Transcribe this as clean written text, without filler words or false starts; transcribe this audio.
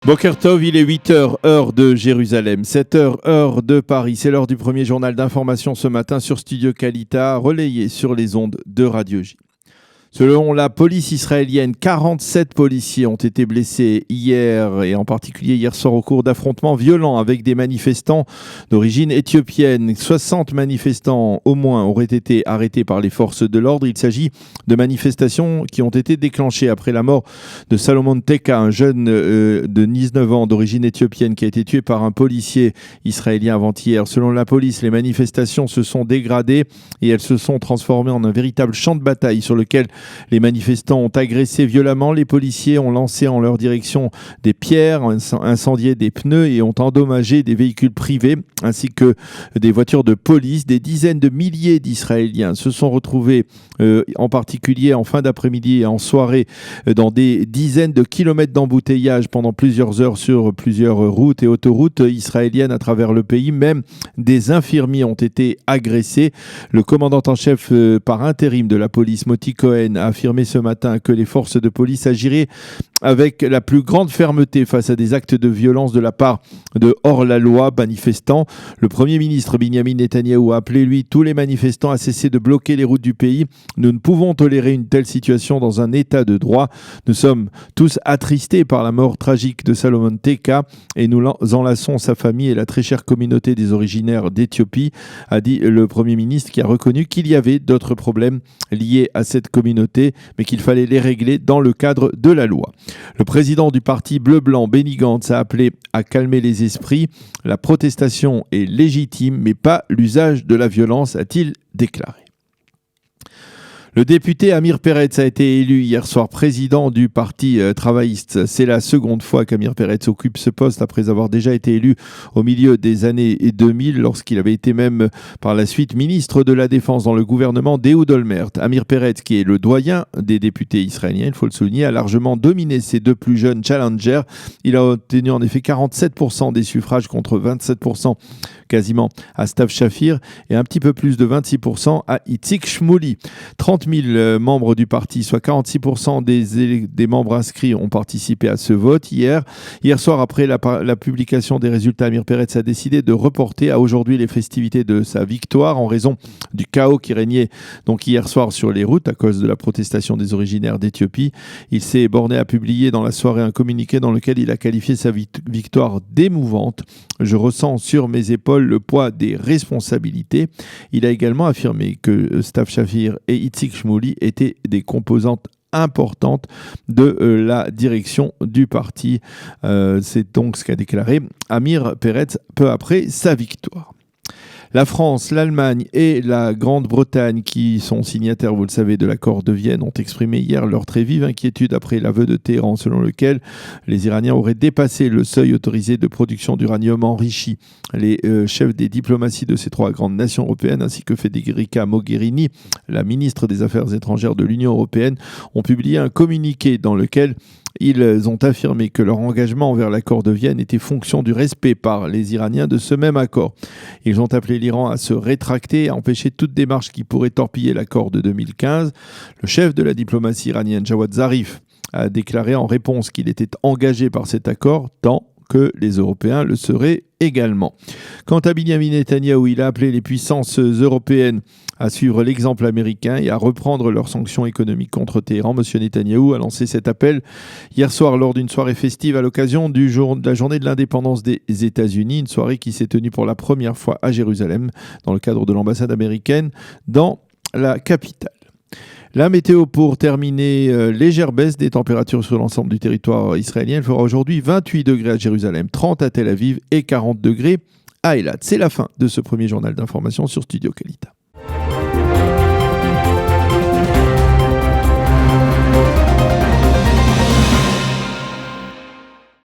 Boker Tov, il est 8h, heure de Jérusalem, 7h, heure de Paris. C'est l'heure du premier journal d'information ce matin sur Studio Kalita, relayé sur les ondes de Radio J. Selon la police israélienne, 47 policiers ont été blessés hier et en particulier hier soir au cours d'affrontements violents avec des manifestants d'origine éthiopienne. 60 manifestants au moins auraient été arrêtés par les forces de l'ordre. Il s'agit de manifestations qui ont été déclenchées après la mort de Salomon Teka, un jeune de 19 ans d'origine éthiopienne qui a été tué par un policier israélien avant-hier. Selon la police, les manifestations se sont dégradées et elles se sont transformées en un véritable champ de bataille sur lequel les manifestants ont agressé violemment. Les policiers ont lancé en leur direction des pierres, incendié des pneus et ont endommagé des véhicules privés ainsi que des voitures de police. Des dizaines de milliers d'Israéliens se sont retrouvés en particulier en fin d'après-midi et en soirée dans des dizaines de kilomètres d'embouteillage pendant plusieurs heures sur plusieurs routes et autoroutes israéliennes à travers le pays. Même des infirmiers ont été agressés. Le commandant en chef par intérim de la police, Moti Cohen, a affirmé ce matin que les forces de police agiraient avec la plus grande fermeté face à des actes de violence de la part de hors-la-loi manifestants. Le Premier ministre Benjamin Netanyahou a appelé, lui, tous les manifestants à cesser de bloquer les routes du pays. Nous ne pouvons tolérer une telle situation dans un état de droit. Nous sommes tous attristés par la mort tragique de Salomon Teka et nous enlaçons sa famille et la très chère communauté des originaires d'Éthiopie, a dit le Premier ministre, qui a reconnu qu'il y avait d'autres problèmes liés à cette communauté, mais qu'il fallait les régler dans le cadre de la loi. Le président du parti bleu-blanc, Benny Gantz, a appelé à calmer les esprits. La protestation est légitime, mais pas l'usage de la violence, a-t-il déclaré. Le député Amir Peretz a été élu hier soir président du parti travailliste. C'est la seconde fois qu'Amir Peretz occupe ce poste après avoir déjà été élu au milieu des années 2000 lorsqu'il avait été même par la suite ministre de la Défense dans le gouvernement d'Ehud Olmert. Amir Peretz, qui est le doyen des députés israéliens, il faut le souligner, a largement dominé ses deux plus jeunes challengers. Il a obtenu en effet 47% des suffrages contre 27% quasiment à Stav Shafir et un petit peu plus de 26% à Itzik Shmouli. 30 000 membres du parti, soit 46% des membres inscrits ont participé à ce vote hier. Hier soir, après la publication des résultats, Amir Peretz a décidé de reporter à aujourd'hui les festivités de sa victoire en raison du chaos qui régnait donc hier soir sur les routes à cause de la protestation des originaires d'Éthiopie. Il s'est borné à publier dans la soirée un communiqué dans lequel il a qualifié sa victoire d'émouvante. Je ressens sur mes épaules le poids des responsabilités. Il a également affirmé que Stav Shafir et Itzik Shmouli étaient des composantes importante de la direction du parti. C'est donc ce qu'a déclaré Amir Peretz peu après sa victoire. La France, l'Allemagne et la Grande-Bretagne, qui sont signataires, vous le savez, de l'accord de Vienne, ont exprimé hier leur très vive inquiétude après l'aveu de Téhéran selon lequel les Iraniens auraient dépassé le seuil autorisé de production d'uranium enrichi. Les chefs des diplomaties de ces trois grandes nations européennes, ainsi que Federica Mogherini, la ministre des Affaires étrangères de l'Union européenne, ont publié un communiqué dans lequel ils ont affirmé que leur engagement envers l'accord de Vienne était fonction du respect par les Iraniens de ce même accord. Ils ont appelé l'Iran à se rétracter et à empêcher toute démarche qui pourrait torpiller l'accord de 2015. Le chef de la diplomatie iranienne, Jawad Zarif, a déclaré en réponse qu'il était engagé par cet accord tant que les Européens le seraient également. Quant à Benjamin Netanyahou, il a appelé les puissances européennes à suivre l'exemple américain et à reprendre leurs sanctions économiques contre Téhéran. Monsieur Netanyahou a lancé cet appel hier soir lors d'une soirée festive à l'occasion de la journée de l'indépendance des États-Unis, une soirée qui s'est tenue pour la première fois à Jérusalem dans le cadre de l'ambassade américaine dans la capitale. La météo pour terminer, légère baisse des températures sur l'ensemble du territoire israélien. Il fera aujourd'hui 28 degrés à Jérusalem, 30 à Tel Aviv et 40 degrés à Eilat. C'est la fin de ce premier journal d'information sur Studio Kalita.